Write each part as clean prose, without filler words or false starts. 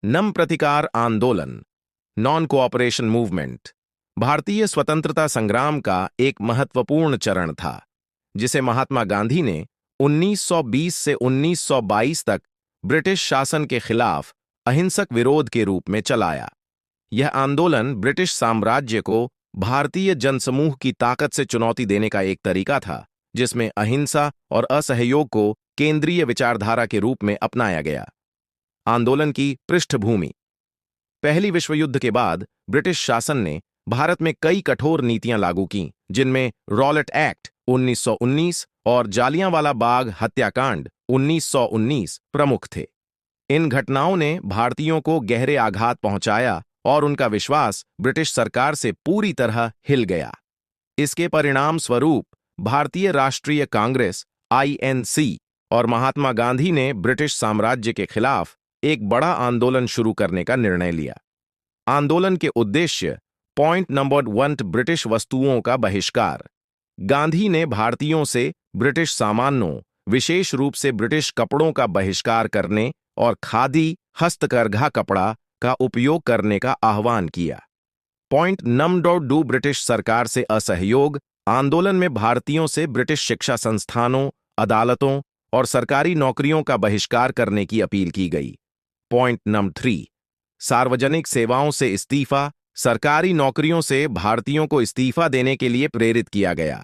नम प्रतिकार आंदोलन, non cooperation movement, भारतीय स्वतंत्रता संग्राम का एक महत्वपूर्ण चरण था, जिसे महात्मा गांधी ने 1920 से 1922 तक ब्रिटिश शासन के खिलाफ अहिंसक विरोध के रूप में चलाया। यह आंदोलन ब्रिटिश साम्राज्य को भारतीय जनसमूह की ताकत से चुनौती देने का एक तरीका था, जिसमें अहिंसा और असहयोग को केंद्रीय विचारधारा के रूप में अपनाया गया। आंदोलन की पृष्ठभूमि। पहली विश्व युद्ध के बाद ब्रिटिश शासन ने भारत में कई कठोर नीतियां लागू कीं, जिनमें रॉलेट एक्ट 1919 और जालियांवाला बाग हत्याकांड 1919 प्रमुख थे। इन घटनाओं ने भारतीयों को गहरे आघात पहुंचाया और उनका विश्वास ब्रिटिश सरकार से पूरी तरह हिल गया। इसके परिणाम स्वरूप भारतीय राष्ट्रीय कांग्रेस (INC) और महात्मा गांधी ने ब्रिटिश साम्राज्य के खिलाफ एक बड़ा आंदोलन शुरू करने का निर्णय लिया। आंदोलन के उद्देश्य पॉइंट नंबर 1 ब्रिटिश वस्तुओं का बहिष्कार। गांधी ने भारतीयों से ब्रिटिश सामानों, विशेष रूप से ब्रिटिश कपड़ों का बहिष्कार करने और खादी हस्तकरघा कपड़ा का उपयोग करने का आह्वान किया। पॉइंट नंबर 2 ब्रिटिश सरकार से असहयोग। आंदोलन में भारतीयों से ब्रिटिश शिक्षा संस्थानों, अदालतों और सरकारी नौकरियों का बहिष्कार करने की अपील की गई। पॉइंट नंबर 3 सार्वजनिक सेवाओं से इस्तीफा। सरकारी नौकरियों से भारतीयों को इस्तीफा देने के लिए प्रेरित किया गया।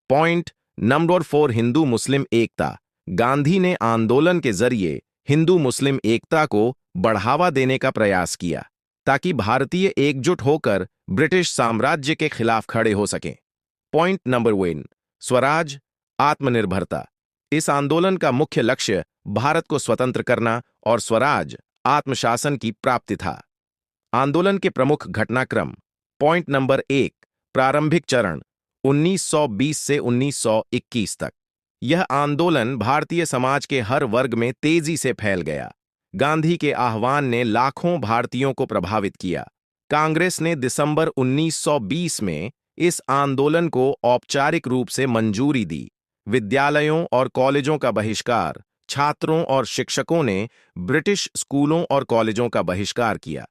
पॉइंट नंबर 4 हिंदू मुस्लिम एकता। गांधी ने आंदोलन के जरिए हिंदू मुस्लिम एकता को बढ़ावा देने का प्रयास किया, ताकि भारतीय एकजुट होकर ब्रिटिश साम्राज्य के खिलाफ खड़े हो सकें। पॉइंट नंबर 1 स्वराज, आत्मनिर्भरता। इस आंदोलन का मुख्य लक्ष्य भारत को स्वतंत्र करना और स्वराज, आत्मशासन की प्राप्ति था। आंदोलन के प्रमुख घटनाक्रम। पॉइंट नंबर 1 प्रारंभिक चरण 1920 से 1921 तक। यह आंदोलन भारतीय समाज के हर वर्ग में तेजी से फैल गया। गांधी के आह्वान ने लाखों भारतीयों को प्रभावित किया। कांग्रेस ने दिसंबर 1920 में इस आंदोलन को औपचारिक रूप से मंजूरी दी। विद्यालयों और कॉलेजों का बहिष्कार। छात्रों और शिक्षकों ने ब्रिटिश स्कूलों और कॉलेजों का बहिष्कार किया।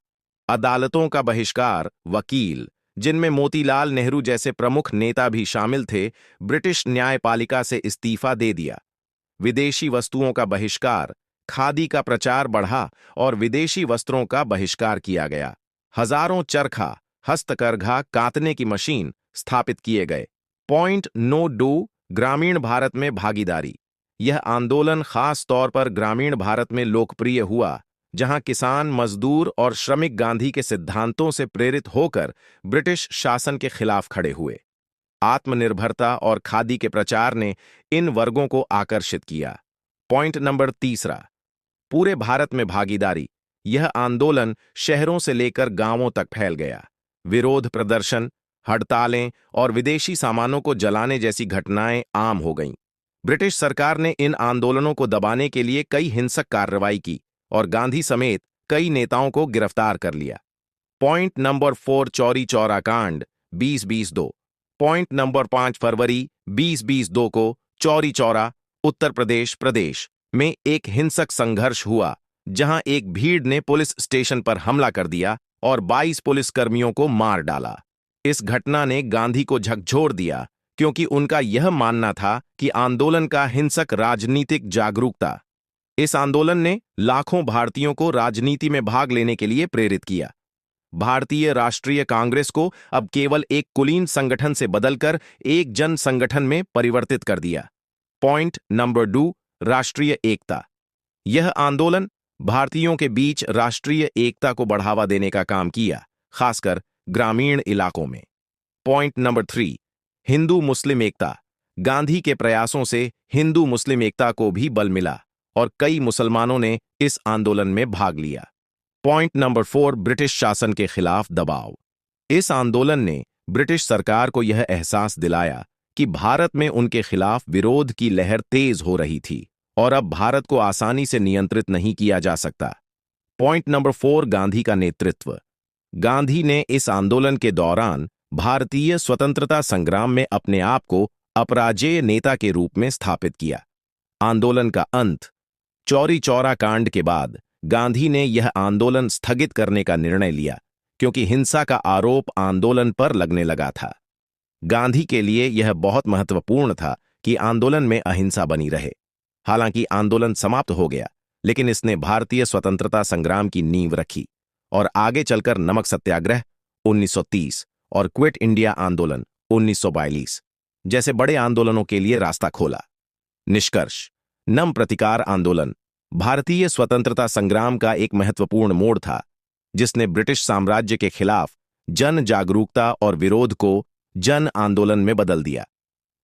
अदालतों का बहिष्कार। वकील, जिनमें मोतीलाल नेहरू जैसे प्रमुख नेता भी शामिल थे, ब्रिटिश न्यायपालिका से इस्तीफा दे दिया। विदेशी वस्तुओं का बहिष्कार। खादी का प्रचार बढ़ा और विदेशी वस्त्रों का बहिष्कार किया गया। हजारों चरखा, हस्तकरघा कातने की मशीन स्थापित किए गए। पॉइंट नंबर 2 ग्रामीण भारत में भागीदारी। यह आंदोलन खास तौर पर ग्रामीण भारत में लोकप्रिय हुआ, जहां किसान, मजदूर और श्रमिक गांधी के सिद्धांतों से प्रेरित होकर ब्रिटिश शासन के खिलाफ खड़े हुए। आत्मनिर्भरता और खादी के प्रचार ने इन वर्गों को आकर्षित किया। पॉइंट नंबर 3 पूरे भारत में भागीदारी। यह आंदोलन शहरों से लेकर गांवों तक फैल गया। विरोध प्रदर्शन, हड़तालें और विदेशी सामानों को जलाने जैसी घटनाएं आम हो गईं। ब्रिटिश सरकार ने इन आंदोलनों को दबाने के लिए कई हिंसक कार्रवाई की और गांधी समेत कई नेताओं को गिरफ्तार कर लिया। पॉइंट नंबर 4 चौरी चौरा कांड 2022। पॉइंट नंबर 5 फरवरी 2022 को चौरी चौरा, उत्तर प्रदेश में एक हिंसक संघर्ष हुआ, जहां एक भीड़ ने पुलिस स्टेशन पर हमला कर दिया और 22 पुलिसकर्मियों को मार डाला। इस घटना ने गांधी को झकझोर दिया, क्योंकि उनका यह मानना था कि आंदोलन का हिंसक राजनीतिक जागरूकता। इस आंदोलन ने लाखों भारतीयों को राजनीति में भाग लेने के लिए प्रेरित किया। भारतीय राष्ट्रीय कांग्रेस को अब केवल एक कुलीन संगठन से बदलकर एक जन संगठन में परिवर्तित कर दिया। पॉइंट नंबर 2 राष्ट्रीय एकता। यह आंदोलन भारतीयों के बीच राष्ट्रीय एकता को बढ़ावा देने का काम किया, खासकर ग्रामीण इलाकों में। पॉइंट नंबर 3 हिंदू मुस्लिम एकता। गांधी के प्रयासों से हिंदू मुस्लिम एकता को भी बल मिला और कई मुसलमानों ने इस आंदोलन में भाग लिया। पॉइंट नंबर 4 ब्रिटिश शासन के खिलाफ दबाव। इस आंदोलन ने ब्रिटिश सरकार को यह एहसास दिलाया कि भारत में उनके खिलाफ विरोध की लहर तेज हो रही थी और अब भारत को आसानी से नियंत्रित नहीं किया जा सकता। पॉइंट नंबर 4 गांधी का नेतृत्व। गांधी ने इस आंदोलन के दौरान भारतीय स्वतंत्रता संग्राम में अपने आप को अपराजेय नेता के रूप में स्थापित किया। आंदोलन का अंत। चौरी चौरा कांड के बाद गांधी ने यह आंदोलन स्थगित करने का निर्णय लिया क्योंकि हिंसा का आरोप आंदोलन पर लगने लगा था। गांधी के लिए यह बहुत महत्वपूर्ण था कि आंदोलन में अहिंसा बनी रहे। हालांकि आंदोलन समाप्त हो गया, लेकिन इसने भारतीय स्वतंत्रता संग्राम की नींव रखी और आगे चलकर नमक सत्याग्रह 1930 और क्विट इंडिया आंदोलन 1942 जैसे बड़े आंदोलनों के लिए रास्ता खोला। निष्कर्ष: नम प्रतिकार आंदोलन भारतीय स्वतंत्रता संग्राम का एक महत्वपूर्ण मोड़ था, जिसने ब्रिटिश साम्राज्य के खिलाफ जन जागरूकता और विरोध को जन आंदोलन में बदल दिया।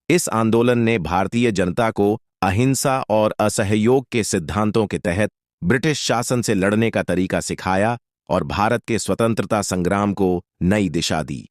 इस आंदोलन ने भारतीय जनता को अहिंसा और असहयोग के सिद्धांतों के तहत ब्रिटिश शासन से लड़ने का तरीका सिखाया और भारत के स्वतंत्रता संग्राम को नई दिशा दी।